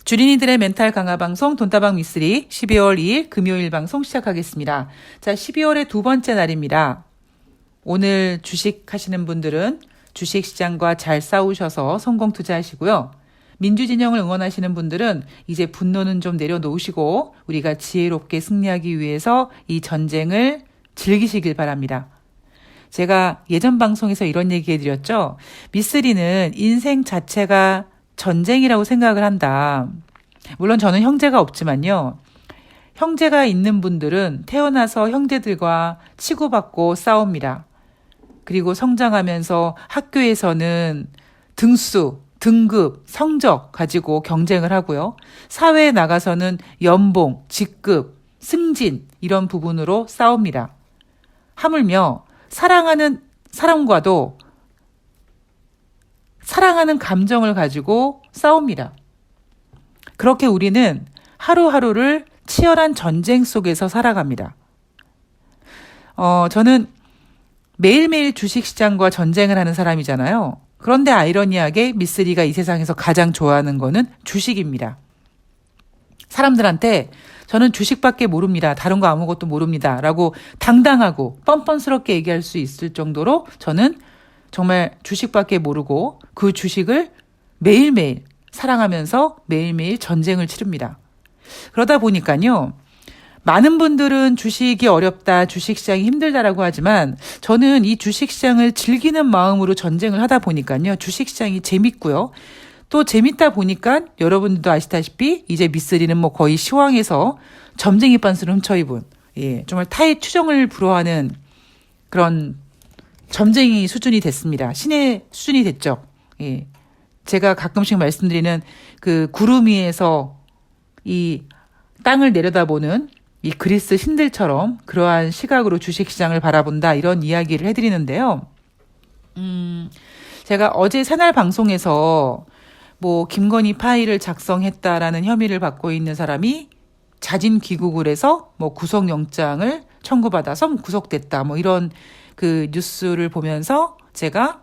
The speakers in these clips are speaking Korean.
주린이들의 멘탈 강화 방송 돈다방 미쓰리 12월 2일 금요일 방송 시작하겠습니다. 자, 12월의 두 번째 날입니다. 오늘 주식 하시는 분들은 주식시장과 잘 싸우셔서 성공 투자하시고요. 민주진영을 응원하시는 분들은 이제 분노는 좀 내려놓으시고 우리가 지혜롭게 승리하기 위해서 이 전쟁을 즐기시길 바랍니다. 제가 예전 방송에서 이런 얘기 해드렸죠. 미쓰리는 인생 자체가 전쟁이라고 생각을 한다. 물론 저는 형제가 없지만요. 형제가 있는 분들은 태어나서 형제들과 치고받고 싸웁니다. 그리고 성장하면서 학교에서는 등수, 등급, 성적 가지고 경쟁을 하고요. 사회에 나가서는 연봉, 직급, 승진 이런 부분으로 싸웁니다. 하물며 사랑하는 사람과도 사랑하는 감정을 가지고 싸웁니다. 그렇게 우리는 하루하루를 치열한 전쟁 속에서 살아갑니다. 저는 매일매일 주식시장과 전쟁을 하는 사람이잖아요. 그런데 아이러니하게 미쓰리가 이 세상에서 가장 좋아하는 거는 주식입니다. 사람들한테 저는 주식밖에 모릅니다. 다른 거 아무것도 모릅니다. 라고 당당하고 뻔뻔스럽게 얘기할 수 있을 정도로 저는 정말 주식밖에 모르고 그 주식을 매일매일 사랑하면서 매일매일 전쟁을 치릅니다. 그러다 보니까요. 많은 분들은 주식이 어렵다, 주식시장이 힘들다라고 하지만 저는 이 주식시장을 즐기는 마음으로 전쟁을 하다 보니까요. 주식시장이 재밌고요. 또 재밌다 보니까 여러분들도 아시다시피 이제 미쓰리는 뭐 거의 시황에서 점쟁이 빤스를 훔쳐입은 정말 타의 추정을 불허하는 그런 점쟁이 수준이 됐습니다. 신의 수준이 됐죠. 제가 가끔씩 말씀드리는 그 구름 위에서 이 땅을 내려다보는 이 그리스 신들처럼 그러한 시각으로 주식시장을 바라본다 이런 이야기를 해드리는데요. 제가 어제 새날 방송에서 뭐 김건희 파일을 작성했다라는 혐의를 받고 있는 사람이 자진 귀국을 해서 뭐 구속영장을 청구받아서 구속됐다 뭐 이런 그 뉴스를 보면서 제가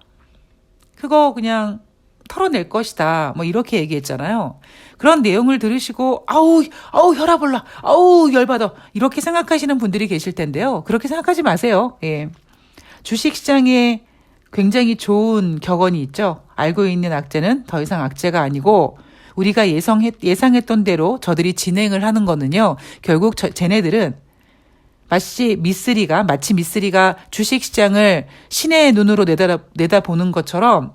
그거 그냥 털어낼 것이다 뭐 이렇게 얘기했잖아요. 그런 내용을 들으시고 아우 혈압 올라 아우 열받아 이렇게 생각하시는 분들이 계실 텐데요. 그렇게 생각하지 마세요. 주식시장에 굉장히 좋은 격언이 있죠. 알고 있는 악재는 더 이상 악재가 아니고 우리가 예상했던 대로 저들이 진행을 하는 거는요. 결국 쟤네들은 마치 미쓰리가 주식시장을 신의 눈으로 내다보는 것처럼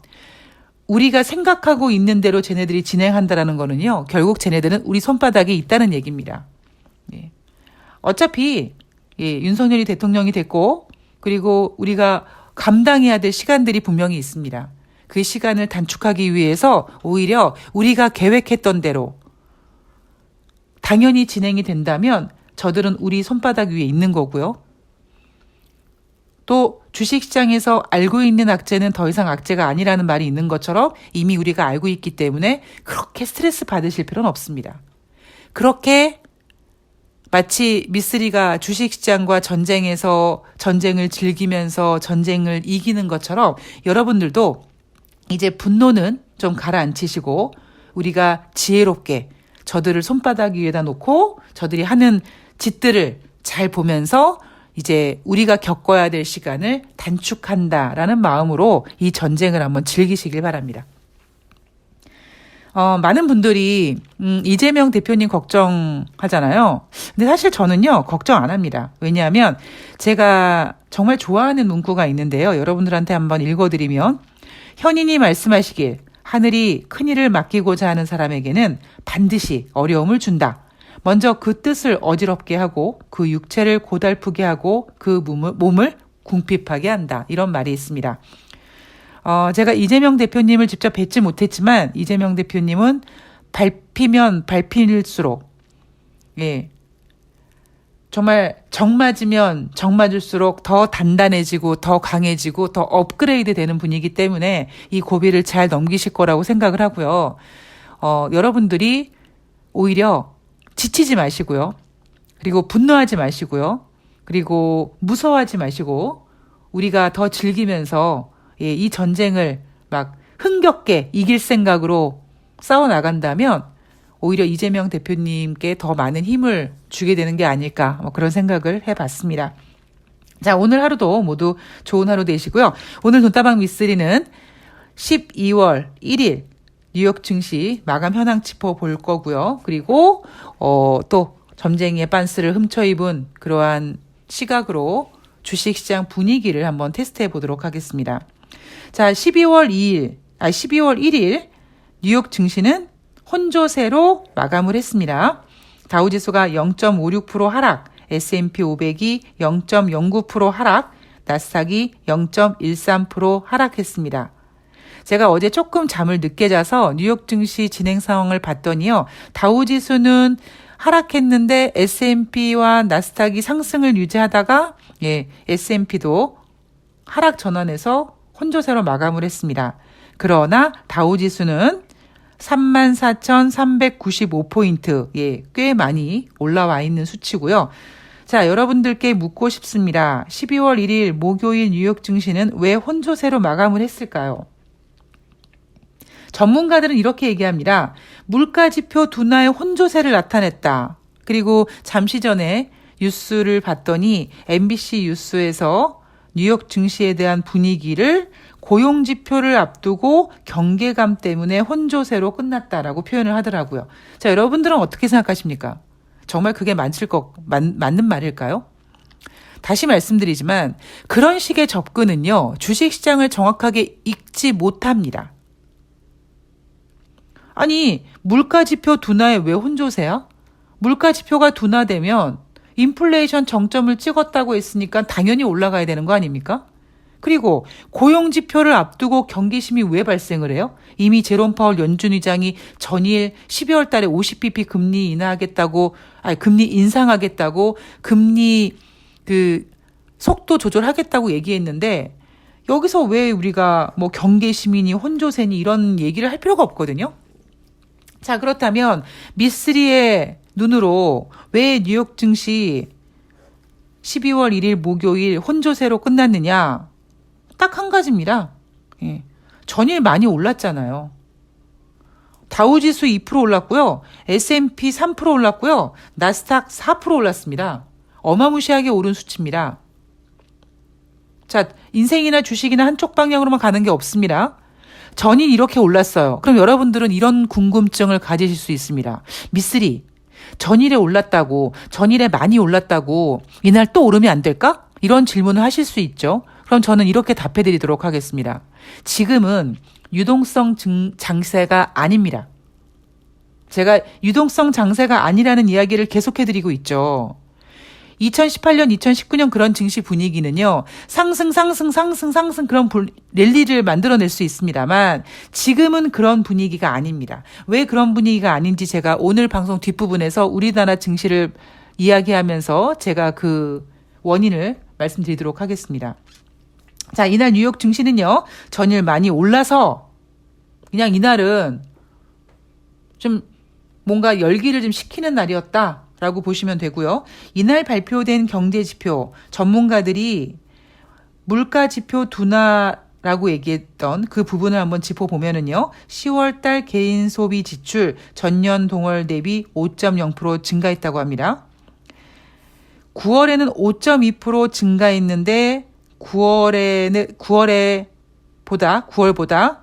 우리가 생각하고 있는 대로 쟤네들이 진행한다라는 거는요. 결국 쟤네들은 우리 손바닥에 있다는 얘기입니다. 어차피 윤석열이 대통령이 됐고 그리고 우리가 감당해야 될 시간들이 분명히 있습니다. 그 시간을 단축하기 위해서 오히려 우리가 계획했던 대로 당연히 진행이 된다면 저들은 우리 손바닥 위에 있는 거고요. 또 주식시장에서 알고 있는 악재는 더 이상 악재가 아니라는 말이 있는 것처럼 이미 우리가 알고 있기 때문에 그렇게 스트레스 받으실 필요는 없습니다. 그렇게 마치 미쓰리가 주식시장과 전쟁에서 전쟁을 즐기면서 전쟁을 이기는 것처럼 여러분들도 이제 분노는 좀 가라앉히시고 우리가 지혜롭게 저들을 손바닥 위에다 놓고 저들이 하는 짓들을 잘 보면서 이제 우리가 겪어야 될 시간을 단축한다라는 마음으로 이 전쟁을 한번 즐기시길 바랍니다. 많은 분들이 이재명 대표님 걱정하잖아요. 근데 사실 저는요 걱정 안 합니다. 왜냐하면 제가 정말 좋아하는 문구가 있는데요. 여러분들한테 한번 읽어드리면 현인이 말씀하시길 하늘이 큰일을 맡기고자 하는 사람에게는 반드시 어려움을 준다. 먼저 그 뜻을 어지럽게 하고 그 육체를 고달프게 하고 그 몸을 궁핍하게 한다. 이런 말이 있습니다. 제가 이재명 대표님을 직접 뵙지 못했지만 이재명 대표님은 밟히면 밟힐수록 정말 정 맞으면 정 맞을수록 더 단단해지고 더 강해지고 더 업그레이드 되는 분이기 때문에 이 고비를 잘 넘기실 거라고 생각을 하고요. 여러분들이 오히려 지치지 마시고요. 그리고 분노하지 마시고요. 그리고 무서워하지 마시고 우리가 더 즐기면서 이 전쟁을 막 흥겹게 이길 생각으로 싸워나간다면 오히려 이재명 대표님께 더 많은 힘을 주게 되는 게 아닐까 뭐 그런 생각을 해봤습니다. 자, 오늘 하루도 모두 좋은 하루 되시고요. 오늘 돈다방 미쓰리는 12월 1일 뉴욕 증시 마감 현황 짚어볼 거고요. 그리고 또 점쟁이의 빤스를 훔쳐 입은 그러한 시각으로 주식시장 분위기를 한번 테스트해 보도록 하겠습니다. 자, 12월 1일 뉴욕 증시는 혼조세로 마감을 했습니다. 다우지수가 0.56% 하락, S&P 500이 0.09% 하락, 나스닥이 0.13% 하락했습니다. 제가 어제 조금 잠을 늦게 자서 뉴욕 증시 진행 상황을 봤더니요. 다우지수는 하락했는데 S&P와 나스닥이 상승을 유지하다가 S&P도 하락 전환해서 혼조세로 마감을 했습니다. 그러나 다우지수는 34,395포인트, 꽤 많이 올라와 있는 수치고요. 자, 여러분들께 묻고 싶습니다. 12월 1일 목요일 뉴욕 증시는 왜 혼조세로 마감을 했을까요? 전문가들은 이렇게 얘기합니다. 물가지표 둔화의 혼조세를 나타냈다. 그리고 잠시 전에 뉴스를 봤더니 MBC 뉴스에서 뉴욕 증시에 대한 분위기를 고용지표를 앞두고 경계감 때문에 혼조세로 끝났다라고 표현을 하더라고요. 자, 여러분들은 어떻게 생각하십니까? 정말 그게 맞는 말일까요? 다시 말씀드리지만 그런 식의 접근은요. 주식시장을 정확하게 읽지 못합니다. 아니, 물가지표 둔화에 왜 혼조세야? 물가지표가 둔화되면 인플레이션 정점을 찍었다고 했으니까 당연히 올라가야 되는 거 아닙니까? 그리고 고용지표를 앞두고 경계심이 왜 발생을 해요? 이미 제롬 파월 연준 의장이 전일 12월 달에 50bp 금리 인상하겠다고 금리 속도 조절하겠다고 얘기했는데 여기서 왜 우리가 뭐 경계심이니 혼조세니 이런 얘기를 할 필요가 없거든요. 자, 그렇다면 미쓰리의 눈으로 왜 뉴욕 증시 12월 1일 목요일 혼조세로 끝났느냐? 딱 한 가지입니다. 전일 많이 올랐잖아요. 다우지수 2% 올랐고요. S&P 3% 올랐고요. 나스닥 4% 올랐습니다. 어마무시하게 오른 수치입니다. 자, 인생이나 주식이나 한쪽 방향으로만 가는 게 없습니다. 전일 이렇게 올랐어요. 그럼 여러분들은 이런 궁금증을 가지실 수 있습니다. 미쓰리, 전일에 올랐다고, 전일에 많이 올랐다고 이날 또 오르면 안 될까? 이런 질문을 하실 수 있죠. 그럼 저는 이렇게 답해 드리도록 하겠습니다. 지금은 유동성 장세가 아닙니다. 제가 유동성 장세가 아니라는 이야기를 계속해 드리고 있죠. 2018년, 2019년 그런 증시 분위기는요. 상승 그런 랠리를 만들어낼 수 있습니다만 지금은 그런 분위기가 아닙니다. 왜 그런 분위기가 아닌지 제가 오늘 방송 뒷부분에서 우리나라 증시를 이야기하면서 제가 그 원인을 말씀드리도록 하겠습니다. 자, 이날 뉴욕 증시는요. 전일 많이 올라서 그냥 이날은 좀 뭔가 열기를 좀 식히는 날이었다라고 보시면 되고요. 이날 발표된 경제지표, 전문가들이 물가지표 둔화라고 얘기했던 그 부분을 한번 짚어보면은요. 10월달 개인 소비 지출 전년 동월 대비 5.0% 증가했다고 합니다. 9월에는 5.2% 증가했는데 9월보다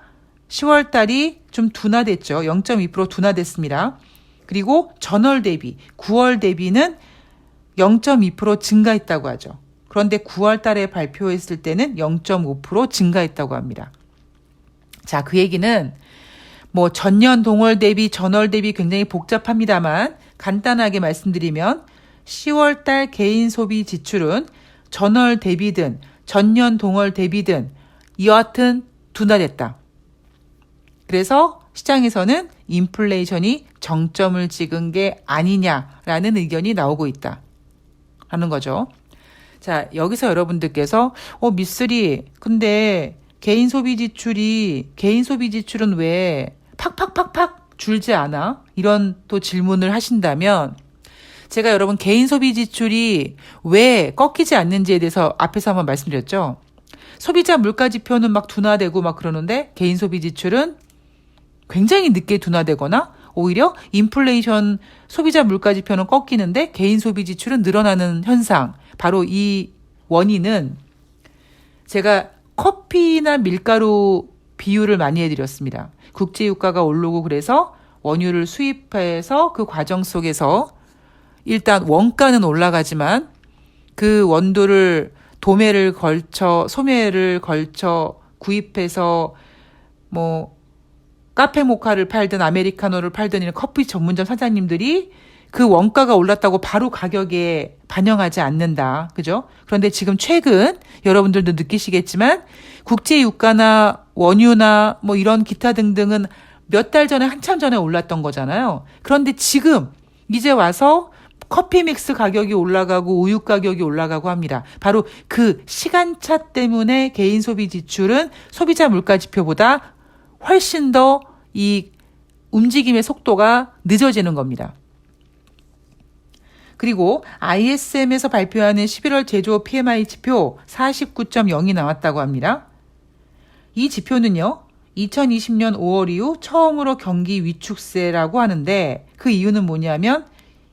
10월 달이 좀 둔화됐죠. 0.2% 둔화됐습니다. 그리고 전월 대비, 9월 대비는 0.2% 증가했다고 하죠. 그런데 9월 달에 발표했을 때는 0.5% 증가했다고 합니다. 자, 그 얘기는 뭐 전년 동월 대비, 전월 대비 굉장히 복잡합니다만 간단하게 말씀드리면 10월 달 개인 소비 지출은 전월 대비든 전년 동월 대비든 여하튼 둔화됐다. 그래서 시장에서는 인플레이션이 정점을 찍은 게 아니냐라는 의견이 나오고 있다. 하는 거죠. 자, 여기서 여러분들께서 미쓰리 근데 개인 소비 지출은 왜 팍팍팍팍 줄지 않아? 이런 또 질문을 하신다면 제가 여러분 개인 소비 지출이 왜 꺾이지 않는지에 대해서 앞에서 한번 말씀드렸죠. 소비자 물가 지표는 막 둔화되고 막 그러는데 개인 소비 지출은 굉장히 늦게 둔화되거나 오히려 인플레이션 소비자 물가 지표는 꺾이는데 개인 소비 지출은 늘어나는 현상. 바로 이 원인은 제가 커피나 밀가루 비유를 많이 해드렸습니다. 국제유가가 오르고 그래서 원유를 수입해서 그 과정 속에서 일단 원가는 올라가지만 그 원두를 도매를 걸쳐 소매를 걸쳐 구입해서 뭐 카페 모카를 팔든 아메리카노를 팔든 이런 커피 전문점 사장님들이 그 원가가 올랐다고 바로 가격에 반영하지 않는다. 그죠? 그런데 지금 최근 여러분들도 느끼시겠지만 국제유가나 원유나 뭐 이런 기타 등등은 몇 달 전에 한참 전에 올랐던 거잖아요. 그런데 지금 이제 와서 커피 믹스 가격이 올라가고 우유 가격이 올라가고 합니다. 바로 그 시간차 때문에 개인 소비 지출은 소비자 물가 지표보다 훨씬 더 이 움직임의 속도가 늦어지는 겁니다. 그리고 ISM에서 발표하는 11월 제조업 PMI 지표 49.0이 나왔다고 합니다. 이 지표는요, 2020년 5월 이후 처음으로 경기 위축세라고 하는데 그 이유는 뭐냐면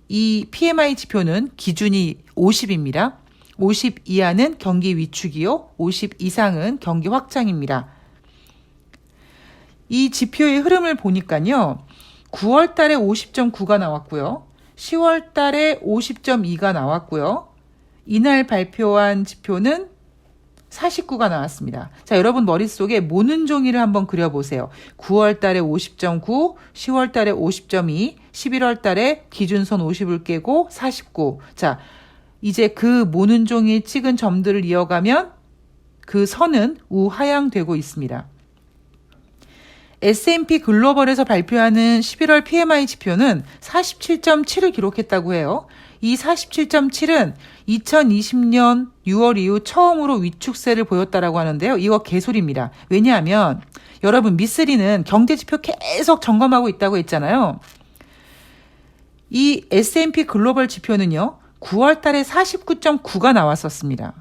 이 PMI 지표는 기준이 50입니다. 50 이하는 경기 위축이요, 50 이상은 경기 확장입니다. 이 지표의 흐름을 보니까요, 9월 달에 50.9가 나왔고요. 10월 달에 50.2가 나왔고요. 이날 발표한 지표는 49가 나왔습니다. 자, 여러분 머릿속에 모는 종이를 한번 그려보세요. 9월 달에 50.9, 10월 달에 50.2, 11월 달에 기준선 50을 깨고 49. 자, 이제 그 모는 종이 찍은 점들을 이어가면 그 선은 우하향되고 있습니다. S&P 글로벌에서 발표하는 11월 PMI 지표는 47.7을 기록했다고 해요. 이 47.7은 2020년 6월 이후 처음으로 위축세를 보였다라고 하는데요. 이거 개소리입니다. 왜냐하면 여러분 미쓰리는 경제지표 계속 점검하고 있다고 했잖아요. 이 S&P 글로벌 지표는요, 9월 달에 49.9가 나왔었습니다.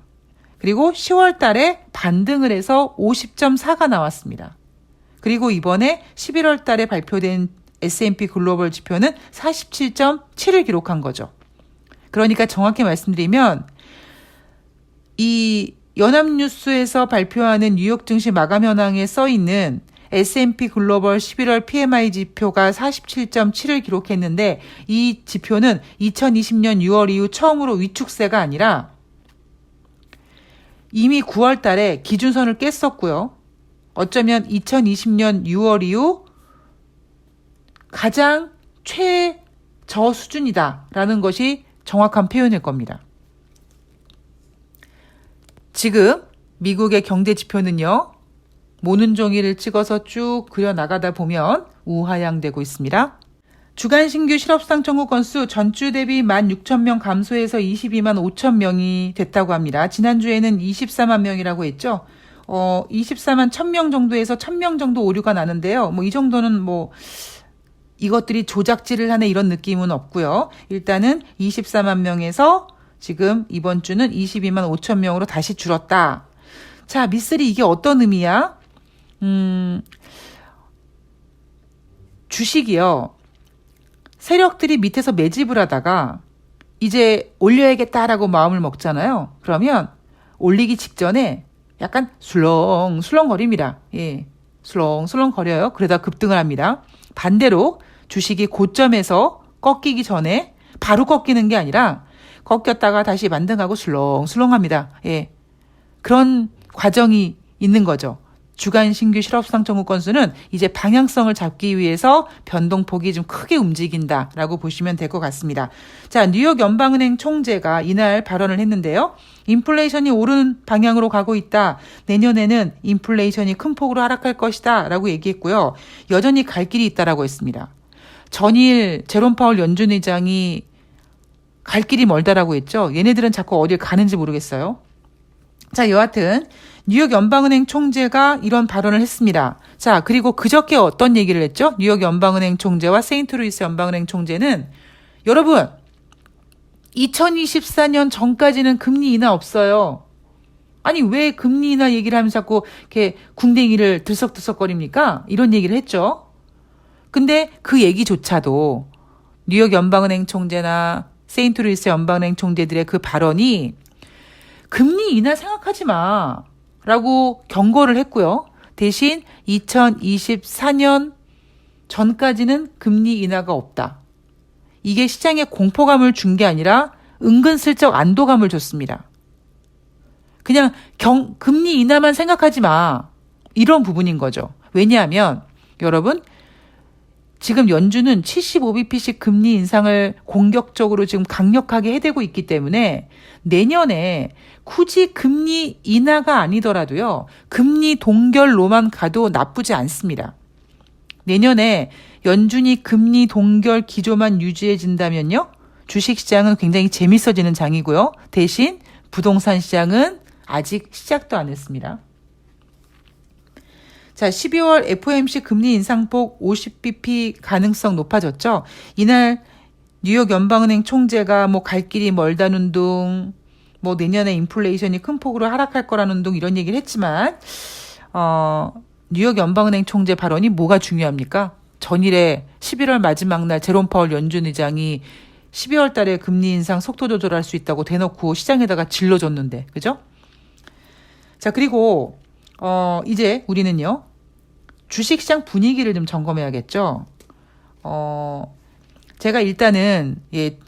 그리고 10월 달에 반등을 해서 50.4가 나왔습니다. 그리고 이번에 11월 달에 발표된 S&P 글로벌 지표는 47.7을 기록한 거죠. 그러니까 정확히 말씀드리면 이 연합뉴스에서 발표하는 뉴욕 증시 마감 현황에 써 있는 S&P 글로벌 11월 PMI 지표가 47.7을 기록했는데 이 지표는 2020년 6월 이후 처음으로 위축세가 아니라 이미 9월 달에 기준선을 깼었고요. 어쩌면 2020년 6월 이후 가장 최저 수준이다라는 것이 정확한 표현일 겁니다. 지금 미국의 경제 지표는요, 모는 종이를 찍어서 쭉 그려나가다 보면 우하향되고 있습니다. 주간 신규 실업수당 청구 건수 전주 대비 16,000명 감소해서 22만 5천 명이 됐다고 합니다. 지난주에는 24만 명이라고 했죠. 24만 1,000명 정도에서 1,000명 정도 오류가 나는데요. 뭐 이 정도는 뭐 이것들이 조작질을 하네 이런 느낌은 없고요. 일단은 24만 명에서 지금 이번 주는 22만 5천 명으로 다시 줄었다. 자, 미쓰리 이게 어떤 의미야? 주식이요. 세력들이 밑에서 매집을 하다가 이제 올려야겠다라고 마음을 먹잖아요. 그러면 올리기 직전에 약간 술렁술렁거립니다. 예, 술렁술렁거려요. 그러다 급등을 합니다. 반대로 주식이 고점에서 꺾이기 전에 바로 꺾이는 게 아니라 꺾였다가 다시 반등하고 술렁술렁합니다. 예, 그런 과정이 있는 거죠. 주간 신규 실업수당 청구 건수는 이제 방향성을 잡기 위해서 변동폭이 좀 크게 움직인다라고 보시면 될 것 같습니다. 자, 뉴욕 연방은행 총재가 이날 발언을 했는데요. 인플레이션이 오르는 방향으로 가고 있다. 내년에는 인플레이션이 큰 폭으로 하락할 것이다 라고 얘기했고요. 여전히 갈 길이 있다라고 했습니다. 전일 제롬 파월 연준 의장이 갈 길이 멀다라고 했죠. 얘네들은 자꾸 어딜 가는지 모르겠어요. 자, 여하튼 뉴욕 연방은행 총재가 이런 발언을 했습니다. 자, 그리고 그저께 어떤 얘기를 했죠? 뉴욕 연방은행 총재와 세인트루이스 연방은행 총재는 여러분 2024년 전까지는 금리 인하 없어요. 아니 왜 금리 인하 얘기를 하면서 자꾸 이렇게 궁뎅이를 들썩들썩거립니까? 이런 얘기를 했죠. 근데 그 얘기조차도 뉴욕 연방은행 총재나 세인트루이스 연방은행 총재들의 그 발언이 금리 인하 생각하지 마 라고 경고를 했고요. 대신 2024년 전까지는 금리 인하가 없다. 이게 시장에 공포감을 준 게 아니라 은근슬쩍 안도감을 줬습니다. 그냥 금리 인하만 생각하지 마. 이런 부분인 거죠. 왜냐하면 여러분 지금 연준은 75bp씩 금리 인상을 공격적으로 지금 강력하게 해대고 있기 때문에 내년에 굳이 금리 인하가 아니더라도요. 금리 동결로만 가도 나쁘지 않습니다. 내년에 연준이 금리 동결 기조만 유지해진다면요. 주식시장은 굉장히 재밌어지는 장이고요. 대신 부동산 시장은 아직 시작도 안 했습니다. 자, 12월 FOMC 금리 인상폭 50bp 가능성 높아졌죠. 이날 뉴욕 연방은행 총재가 갈 길이 멀다는 둥, 내년에 인플레이션이 큰 폭으로 하락할 거라는 둥 이런 얘기를 했지만 뉴욕 연방은행 총재 발언이 뭐가 중요합니까? 전일에 11월 마지막 날 제롬 파월 연준 의장이 12월 달에 금리 인상 속도 조절할 수 있다고 대놓고 시장에다가 질러줬는데, 그죠? 자, 그리고 이제 우리는요. 주식시장 분위기를 좀 점검해야겠죠. 제가 일단은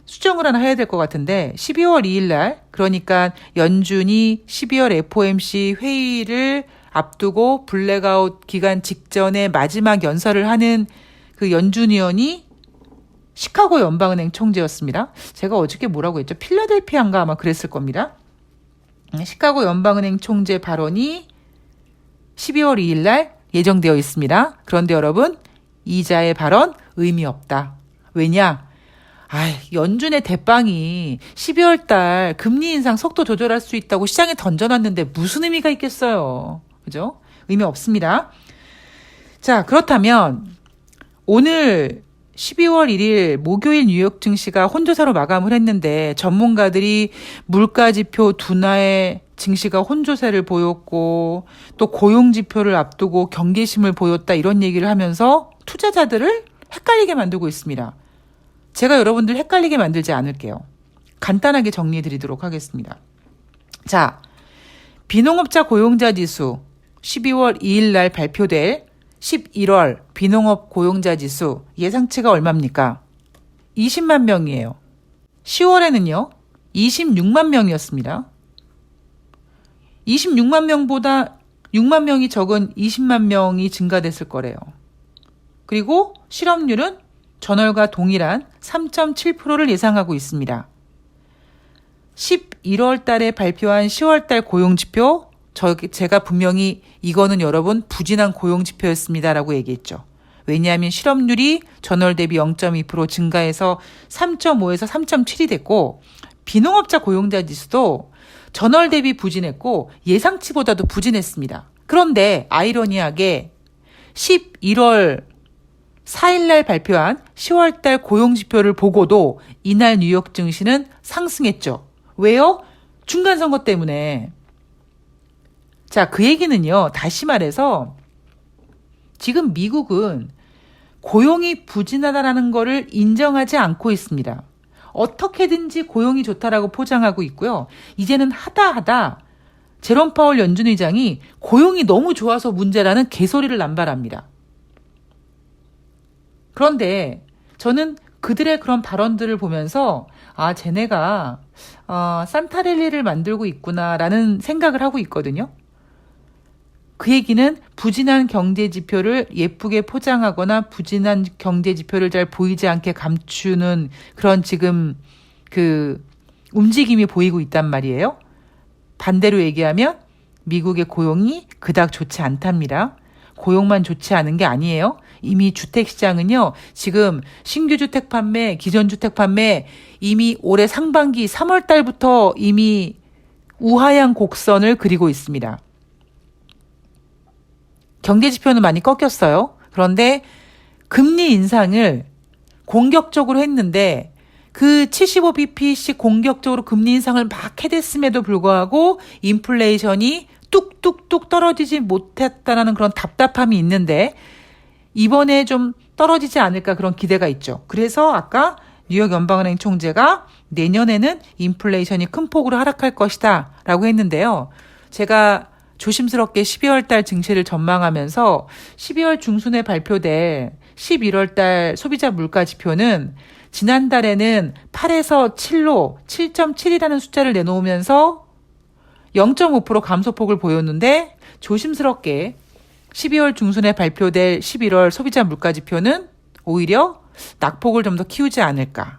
수정을 하나 해야 될 것 같은데 12월 2일 날 그러니까 연준이 12월 FOMC 회의를 앞두고 블랙아웃 기간 직전에 마지막 연설을 하는 그 연준 위원이 시카고 연방은행 총재였습니다. 제가 어저께 뭐라고 했죠? 필라델피아인가 아마 그랬을 겁니다. 시카고 연방은행 총재 발언이 12월 2일 날 예정되어 있습니다. 그런데 여러분, 이자의 발언 의미 없다. 왜냐? 연준의 대빵이 12월 달 금리 인상 속도 조절할 수 있다고 시장에 던져놨는데 무슨 의미가 있겠어요. 그죠? 의미 없습니다. 자, 그렇다면 오늘 12월 1일 목요일 뉴욕 증시가 혼조세로 마감을 했는데 전문가들이 물가지표 둔화의 증시가 혼조세를 보였고 또 고용지표를 앞두고 경계심을 보였다 이런 얘기를 하면서 투자자들을 헷갈리게 만들고 있습니다. 제가 여러분들 헷갈리게 만들지 않을게요. 간단하게 정리해 드리도록 하겠습니다. 자, 비농업자 고용자 지수 12월 2일 날 발표될 11월 비농업 고용자 지수 예상치가 얼마입니까? 20만 명이에요. 10월에는요. 26만 명이었습니다. 26만 명보다 6만 명이 적은 20만 명이 증가됐을 거래요. 그리고 실업률은 전월과 동일한 3.7%를 예상하고 있습니다. 11월 달에 발표한 10월 달 고용지표 제가 분명히 이거는 여러분 부진한 고용지표였습니다라고 얘기했죠. 왜냐하면 실업률이 전월 대비 0.2% 증가해서 3.5에서 3.7이 됐고 비농업자 고용자 지수도 전월 대비 부진했고 예상치보다도 부진했습니다. 그런데 아이러니하게 11월 4일 날 발표한 10월 달 고용지표를 보고도 이날 뉴욕 증시는 상승했죠. 왜요? 중간선거 때문에. 자, 그 얘기는요. 다시 말해서 지금 미국은 고용이 부진하다라는 거를 인정하지 않고 있습니다. 어떻게든지 고용이 좋다라고 포장하고 있고요. 이제는 하다 제롬 파월 연준 의장이 고용이 너무 좋아서 문제라는 개소리를 남발합니다. 그런데 저는 그들의 그런 발언들을 보면서 쟤네가 산타랠리를 만들고 있구나라는 생각을 하고 있거든요. 그 얘기는 부진한 경제 지표를 예쁘게 포장하거나 부진한 경제 지표를 잘 보이지 않게 감추는 그런 지금 그 움직임이 보이고 있단 말이에요. 반대로 얘기하면 미국의 고용이 그닥 좋지 않답니다. 고용만 좋지 않은 게 아니에요. 이미 주택시장은요. 지금 신규 주택 판매, 기존 주택 판매 이미 올해 상반기 3월 달부터 이미 우하향 곡선을 그리고 있습니다. 경제지표는 많이 꺾였어요. 그런데 금리 인상을 공격적으로 했는데 그 75bp씩 공격적으로 금리 인상을 막 해댔음에도 불구하고 인플레이션이 뚝뚝뚝 떨어지지 못했다는 그런 답답함이 있는데 이번에 좀 떨어지지 않을까 그런 기대가 있죠. 그래서 아까 뉴욕 연방은행 총재가 내년에는 인플레이션이 큰 폭으로 하락할 것이다 라고 했는데요. 제가 조심스럽게 12월 달 증시를 전망하면서 12월 중순에 발표될 11월 달 소비자 물가 지표는 지난달에는 8에서 7로 7.7이라는 숫자를 내놓으면서 0.5% 감소폭을 보였는데 조심스럽게 12월 중순에 발표될 11월 소비자 물가 지표는 오히려 낙폭을 좀 더 키우지 않을까.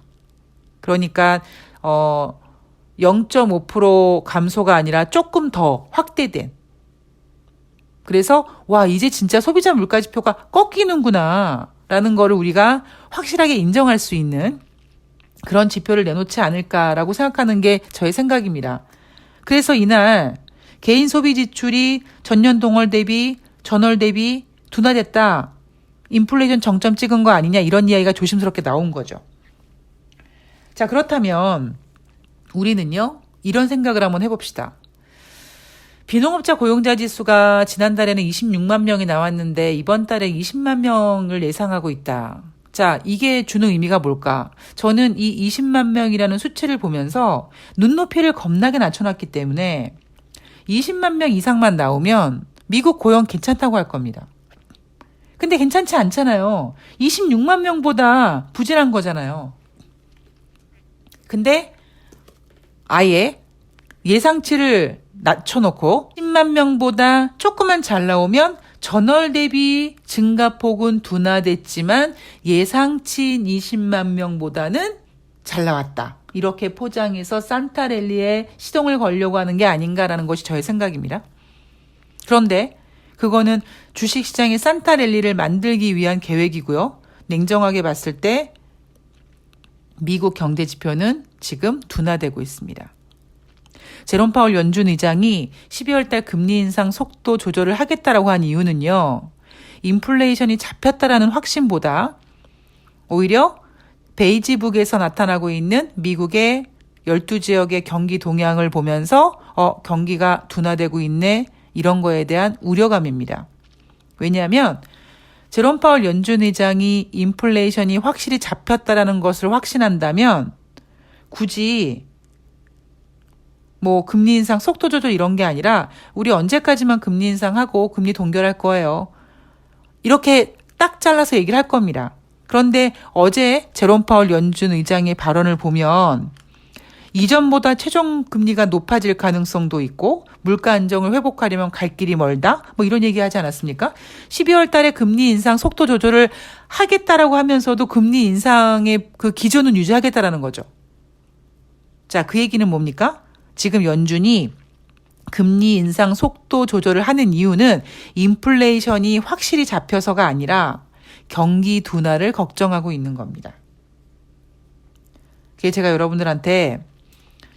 그러니까 0.5% 감소가 아니라 조금 더 확대된. 그래서 와 이제 진짜 소비자 물가 지표가 꺾이는구나 라는 거를 우리가 확실하게 인정할 수 있는 그런 지표를 내놓지 않을까라고 생각하는 게 저의 생각입니다. 그래서 이날 개인 소비 지출이 전년 동월 대비 전월 대비 둔화됐다. 인플레이션 정점 찍은 거 아니냐 이런 이야기가 조심스럽게 나온 거죠. 자 그렇다면 우리는요 이런 생각을 한번 해봅시다. 비농업자 고용자 지수가 지난달에는 26만 명이 나왔는데 이번 달에 20만 명을 예상하고 있다. 자, 이게 주는 의미가 뭘까? 저는 이 20만 명이라는 수치를 보면서 눈높이를 겁나게 낮춰놨기 때문에 20만 명 이상만 나오면 미국 고용 괜찮다고 할 겁니다. 근데 괜찮지 않잖아요. 26만 명보다 부진한 거잖아요. 근데 아예 예상치를 낮춰놓고 10만 명보다 조금만 잘 나오면 전월 대비 증가폭은 둔화됐지만 예상치인 20만 명보다는 잘 나왔다. 이렇게 포장해서 산타랠리에 시동을 걸려고 하는 게 아닌가라는 것이 저의 생각입니다. 그런데 그거는 주식시장의 산타랠리를 만들기 위한 계획이고요. 냉정하게 봤을 때 미국 경제지표는 지금 둔화되고 있습니다. 제롬 파월 연준 의장이 12월 달 금리 인상 속도 조절을 하겠다라고 한 이유는요. 인플레이션이 잡혔다라는 확신보다 오히려 베이지북에서 나타나고 있는 미국의 12지역의 경기 동향을 보면서 경기가 둔화되고 있네 이런 거에 대한 우려감입니다. 왜냐하면 제롬 파월 연준 의장이 인플레이션이 확실히 잡혔다라는 것을 확신한다면 굳이 금리 인상 속도 조절 이런 게 아니라 우리 언제까지만 금리 인상하고 금리 동결할 거예요. 이렇게 딱 잘라서 얘기를 할 겁니다. 그런데 어제 제롬 파월 연준 의장의 발언을 보면 이전보다 최종 금리가 높아질 가능성도 있고 물가 안정을 회복하려면 갈 길이 멀다. 이런 얘기 하지 않았습니까? 12월 달에 금리 인상 속도 조절을 하겠다라고 하면서도 금리 인상의 그 기조는 유지하겠다라는 거죠. 자, 그 얘기는 뭡니까? 지금 연준이 금리 인상 속도 조절을 하는 이유는 인플레이션이 확실히 잡혀서가 아니라 경기 둔화를 걱정하고 있는 겁니다. 그게 제가 여러분들한테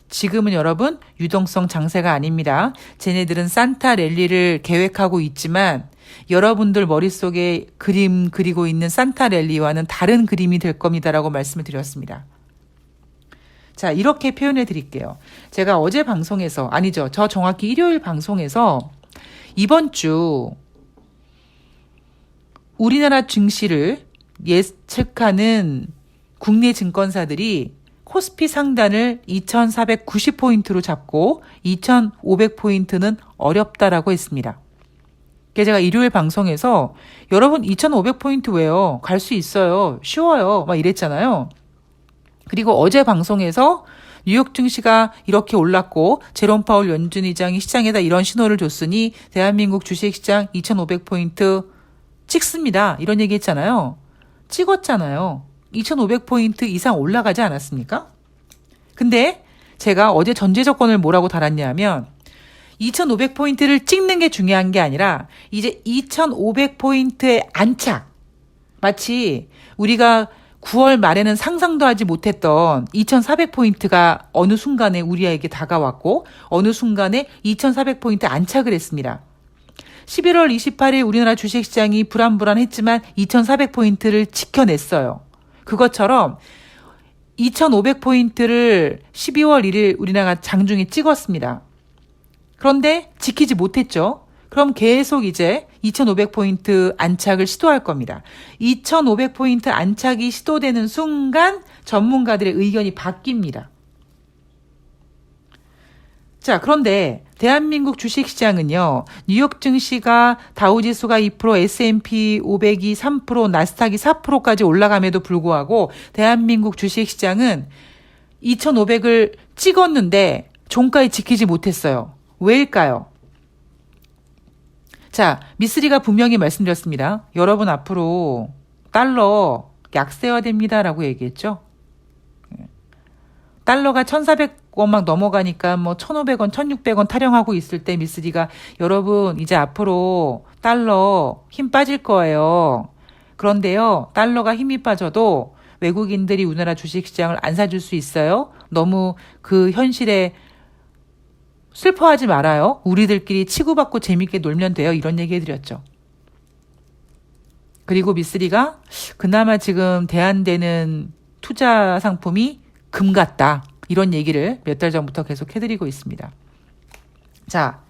지금은 여러분 유동성 장세가 아닙니다. 쟤네들은 산타 랠리를 계획하고 있지만 여러분들 머릿속에 그림 그리고 있는 산타 랠리와는 다른 그림이 될 겁니다라고 말씀을 드렸습니다. 자, 이렇게 표현해 드릴게요. 제가 어제 방송에서, 아니죠. 저 정확히 일요일 방송에서 이번 주 우리나라 증시를 예측하는 국내 증권사들이 코스피 상단을 2,490포인트로 잡고 2,500포인트는 어렵다라고 했습니다. 제가 일요일 방송에서 여러분 2,500포인트 왜요? 갈 수 있어요. 쉬워요. 이랬잖아요. 그리고 어제 방송에서 뉴욕 증시가 이렇게 올랐고 제롬 파월 연준 의장이 시장에다 이런 신호를 줬으니 대한민국 주식시장 2,500포인트 찍습니다. 이런 얘기 했잖아요. 찍었잖아요. 2,500포인트 이상 올라가지 않았습니까? 근데 제가 어제 전제 조건을 뭐라고 달았냐면 2,500포인트를 찍는 게 중요한 게 아니라 이제 2,500포인트의 안착. 마치 우리가 9월 말에는 상상도 하지 못했던 2,400포인트가 어느 순간에 우리에게 다가왔고 어느 순간에 2,400포인트 안착을 했습니다. 11월 28일 우리나라 주식시장이 불안했지만 2,400포인트를 지켜냈어요. 그것처럼 2,500포인트를 12월 1일 우리나라가 장중에 찍었습니다. 그런데 지키지 못했죠. 그럼 계속 이제 2,500포인트 안착을 시도할 겁니다. 2,500포인트 안착이 시도되는 순간 전문가들의 의견이 바뀝니다. 자, 그런데 대한민국 주식시장은요. 뉴욕 증시가 다우지수가 2%, S&P 500이 3%, 나스닥이 4%까지 올라감에도 불구하고 대한민국 주식시장은 2,500을 찍었는데 종가에 지키지 못했어요. 왜일까요? 자, 미쓰리가 분명히 말씀드렸습니다. 여러분 앞으로 달러 약세화됩니다라고 얘기했죠. 달러가 1,400원 막 넘어가니까 뭐 1,500원, 1,600원 타령하고 있을 때 미쓰리가 여러분 이제 앞으로 달러 힘 빠질 거예요. 그런데요, 달러가 힘이 빠져도 외국인들이 우리나라 주식시장을 안 사줄 수 있어요. 너무 그 현실에 슬퍼하지 말아요. 우리들끼리 치고받고 재밌게 놀면 돼요. 이런 얘기 해드렸죠. 그리고 미쓰리가 그나마 지금 대안되는 투자 상품이 금 같다. 이런 얘기를 몇 달 전부터 계속 해드리고 있습니다. 자,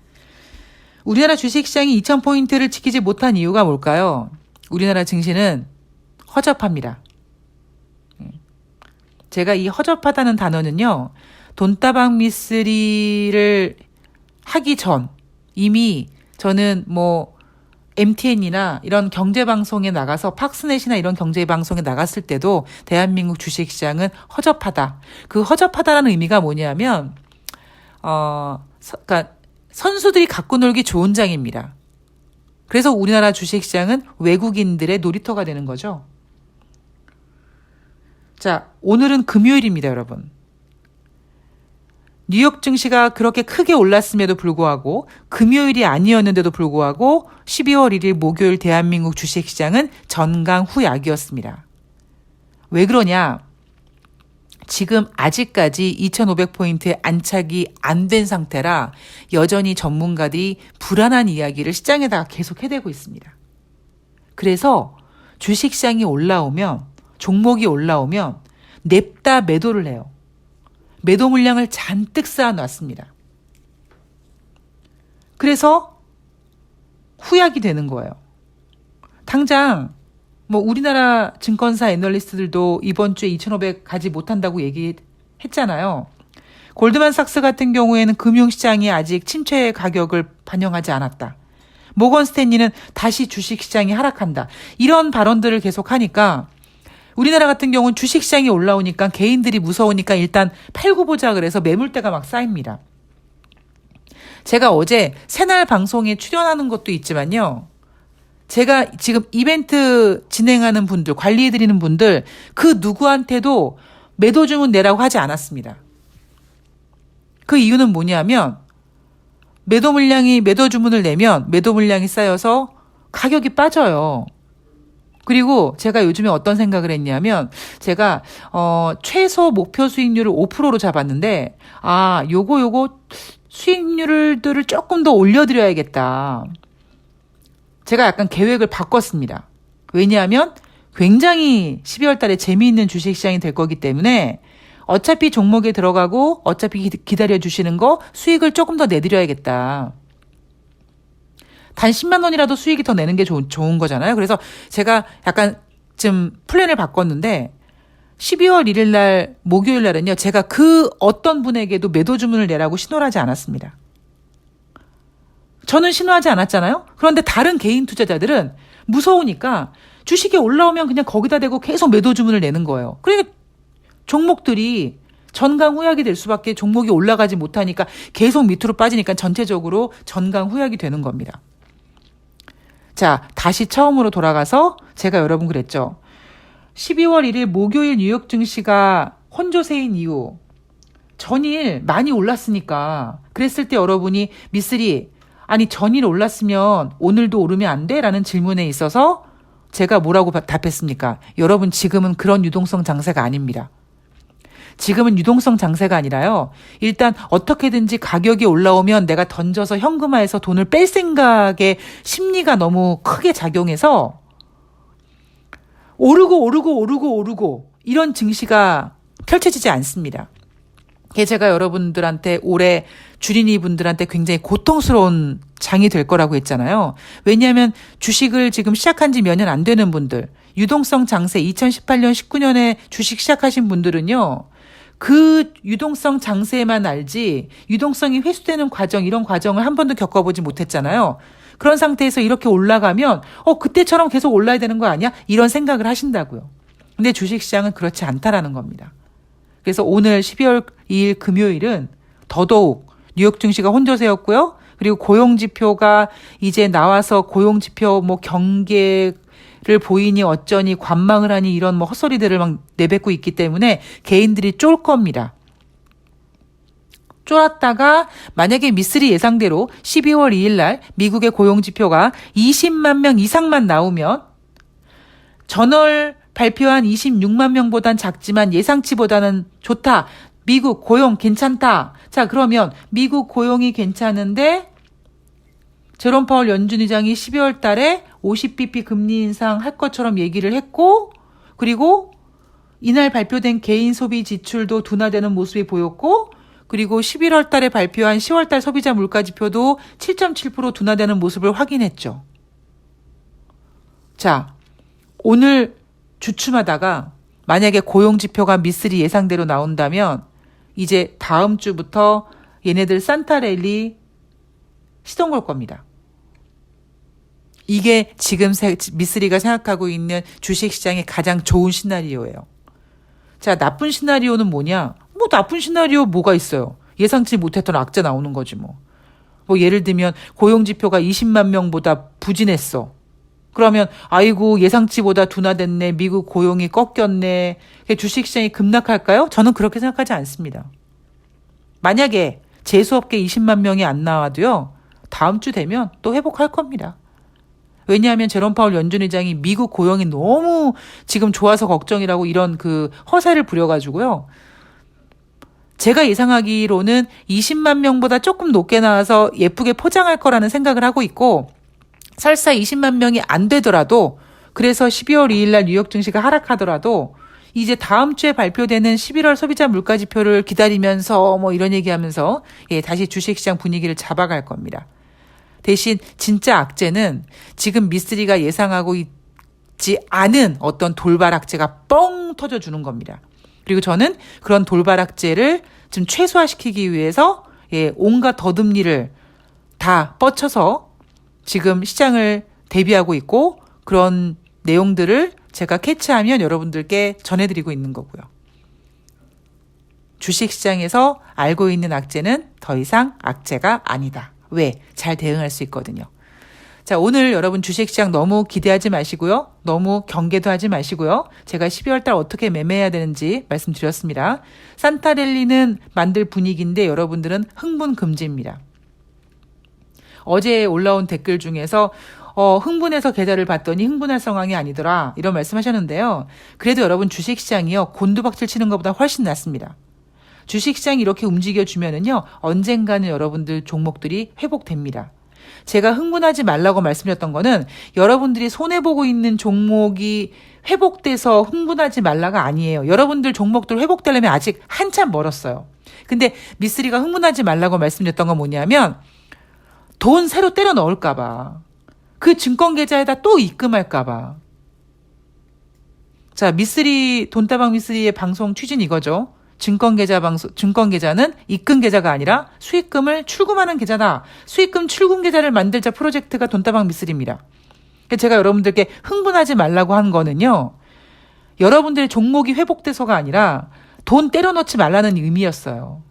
우리나라 주식시장이 2,000포인트를 지키지 못한 이유가 뭘까요? 우리나라 증시는 허접합니다. 제가 이 허접하다는 단어는요. 돈다방 미쓰리를 하기 전 이미 저는 뭐 MTN이나 이런 경제방송에 나가서 팍스넷이나 이런 경제방송에 나갔을 때도 대한민국 주식시장은 허접하다. 그 허접하다라는 의미가 뭐냐면 그러니까 선수들이 갖고 놀기 좋은 장입니다. 그래서 우리나라 주식시장은 외국인들의 놀이터가 되는 거죠. 자, 오늘은 금요일입니다, 여러분. 뉴욕 증시가 그렇게 크게 올랐음에도 불구하고 금요일이 아니었는데도 불구하고 12월 1일 목요일 대한민국 주식시장은 전강 후약이었습니다. 왜 그러냐? 지금 아직까지 2,500포인트 안착이 안 된 상태라 여전히 전문가들이 불안한 이야기를 시장에다가 계속 해대고 있습니다. 그래서 주식시장이 올라오면, 종목이 올라오면 냅다 매도를 해요. 매도 물량을 잔뜩 쌓아놨습니다. 그래서 후약이 되는 거예요. 당장 뭐 우리나라 증권사 애널리스트들도 이번 주에 2,500 가지 못한다고 얘기했잖아요. 골드만삭스 같은 경우에는 금융시장이 아직 침체 가격을 반영하지 않았다. 모건 스탠리는 다시 주식시장이 하락한다. 이런 발언들을 계속하니까 우리나라 같은 경우는 주식시장이 올라오니까 개인들이 무서우니까 일단 팔고 보자 그래서 매물대가 막 쌓입니다. 제가 어제 새날 방송에 출연하는 것도 있지만요. 제가 지금 이벤트 진행하는 분들, 관리해드리는 분들 그 누구한테도 매도 주문 내라고 하지 않았습니다. 그 이유는 뭐냐면 매도 주문을 내면 매도 물량이 쌓여서 가격이 빠져요. 그리고 제가 요즘에 어떤 생각을 했냐면 제가 최소 목표 수익률을 5%로 잡았는데 요거 수익률들을 조금 더 올려드려야겠다. 제가 약간 계획을 바꿨습니다. 왜냐하면 굉장히 12월 달에 재미있는 주식시장이 될 거기 때문에 어차피 종목에 들어가고 어차피 기다려주시는 거 수익을 조금 더 내드려야겠다. 단 10만 원이라도 수익이 더 내는 게 좋은 거잖아요. 그래서 제가 약간 좀 플랜을 바꿨는데 12월 1일 날 목요일 날은요. 제가 그 어떤 분에게도 매도 주문을 내라고 신호를 하지 않았습니다. 저는 신호하지 않았잖아요. 그런데 다른 개인 투자자들은 무서우니까 주식이 올라오면 그냥 거기다 대고 계속 매도 주문을 내는 거예요. 그러니까 종목들이 전강 후약이 될 수밖에 종목이 올라가지 못하니까 계속 밑으로 빠지니까 전체적으로 전강 후약이 되는 겁니다. 자, 다시 처음으로 돌아가서 제가 여러분 그랬죠. 12월 1일 목요일 뉴욕 증시가 혼조세인 이후 전일 많이 올랐으니까 그랬을 때 여러분이 미쓰리 아니 전일 올랐으면 오늘도 오르면 안 돼? 라는 질문에 있어서 제가 뭐라고 답했습니까? 여러분 지금은 그런 유동성 장세가 아닙니다. 지금은 유동성 장세가 아니라요. 일단 어떻게든지 가격이 올라오면 내가 던져서 현금화해서 돈을 뺄 생각의 심리가 너무 크게 작용해서 오르고 이런 증시가 펼쳐지지 않습니다. 그게 제가 여러분들한테 올해 주린이 분들한테 굉장히 고통스러운 장이 될 거라고 했잖아요. 왜냐하면 주식을 지금 시작한 지 몇 년 안 되는 분들, 유동성 장세 2018년, 19년에 주식 시작하신 분들은요. 그 유동성 장세만 알지 유동성이 회수되는 과정, 이런 과정을 한 번도 겪어보지 못했잖아요. 그런 상태에서 이렇게 올라가면 그때처럼 계속 올라야 되는 거 아니야? 이런 생각을 하신다고요. 근데 주식시장은 그렇지 않다라는 겁니다. 그래서 오늘 12월 2일 금요일은 더더욱 뉴욕 증시가 혼조세였고요. 그리고 고용지표가 이제 나와서 고용지표 경계를 보이니 어쩌니 관망을 하니 이런 헛소리들을 막 내뱉고 있기 때문에 개인들이 쫄 겁니다. 쫄았다가 만약에 미쓰리 예상대로 12월 2일 날 미국의 고용지표가 20만 명 이상만 나오면 전월 발표한 26만 명보단 작지만 예상치보다는 좋다. 미국 고용 괜찮다. 자, 그러면 미국 고용이 괜찮은데 제롬 파월 연준 의장이 12월 달에 50bp 금리 인상할 것처럼 얘기를 했고, 그리고 이날 발표된 개인 소비 지출도 둔화되는 모습이 보였고, 그리고 11월 달에 발표한 10월 달 소비자 물가 지표도 7.7% 둔화되는 모습을 확인했죠. 자, 오늘 주춤하다가 만약에 고용 지표가 미쓰리 예상대로 나온다면 이제 다음 주부터 얘네들 산타랠리 시동 걸 겁니다. 이게 지금 미쓰리가 생각하고 있는 주식시장의 가장 좋은 시나리오예요. 자, 나쁜 시나리오는 뭐냐? 나쁜 시나리오 뭐가 있어요? 예상치 못했던 악재 나오는 거지 뭐. 예를 들면 고용지표가 20만 명보다 부진했어. 그러면 아이고 예상치보다 둔화됐네. 미국 고용이 꺾였네. 주식시장이 급락할까요? 저는 그렇게 생각하지 않습니다. 만약에 재수없게 20만 명이 안 나와도요. 다음 주 되면 또 회복할 겁니다. 왜냐하면 제롬 파월 연준 의장이 미국 고용이 너무 지금 좋아서 걱정이라고 이런 허세를 부려가지고요. 제가 예상하기로는 20만 명보다 조금 높게 나와서 예쁘게 포장할 거라는 생각을 하고 있고, 설사 20만 명이 안 되더라도, 그래서 12월 2일 날 뉴욕 증시가 하락하더라도 이제 다음 주에 발표되는 11월 소비자 물가 지표를 기다리면서 이런 얘기하면서 다시 주식시장 분위기를 잡아갈 겁니다. 대신 진짜 악재는 지금 미쓰리가 예상하고 있지 않은 어떤 돌발 악재가 뻥 터져주는 겁니다. 그리고 저는 그런 돌발 악재를 좀 최소화시키기 위해서 온갖 더듬니를 다 뻗쳐서 지금 시장을 대비하고 있고, 그런 내용들을 제가 캐치하면 여러분들께 전해드리고 있는 거고요. 주식시장에서 알고 있는 악재는 더 이상 악재가 아니다. 왜? 잘 대응할 수 있거든요. 자, 오늘 여러분 주식시장 너무 기대하지 마시고요. 너무 경계도 하지 마시고요. 제가 12월 달 어떻게 매매해야 되는지 말씀드렸습니다. 산타랠리는 만들 분위기인데 여러분들은 흥분 금지입니다. 어제 올라온 댓글 중에서 흥분해서 계좌를 봤더니 흥분할 상황이 아니더라. 이런 말씀하셨는데요. 그래도 여러분 주식시장이요. 곤두박질 치는 것보다 훨씬 낫습니다. 주식시장이 이렇게 움직여주면은요. 언젠가는 여러분들 종목들이 회복됩니다. 제가 흥분하지 말라고 말씀드렸던 거는 여러분들이 손해보고 있는 종목이 회복돼서 흥분하지 말라가 아니에요. 여러분들 종목들 회복되려면 아직 한참 멀었어요. 근데 미쓰리가 흥분하지 말라고 말씀드렸던 건 뭐냐면 돈 새로 때려 넣을까 봐. 그 증권 계좌에다 또 입금할까 봐. 자, 미쓰리 돈다방 미쓰리의 방송 취지는 이거죠. 증권 계좌는 입금 계좌가 아니라 수익금을 출금하는 계좌다. 수익금 출금 계좌를 만들자 프로젝트가 돈다방 미쓰리입니다. 제가 여러분들께 흥분하지 말라고 한 거는요. 여러분들의 종목이 회복돼서가 아니라 돈 때려 넣지 말라는 의미였어요.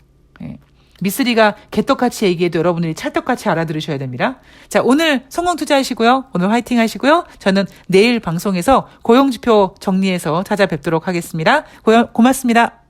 미쓰리가 개떡같이 얘기해도 여러분들이 찰떡같이 알아들으셔야 됩니다. 자, 오늘 성공 투자하시고요. 오늘 화이팅 하시고요. 저는 내일 방송에서 고용지표 정리해서 찾아뵙도록 하겠습니다. 고맙습니다.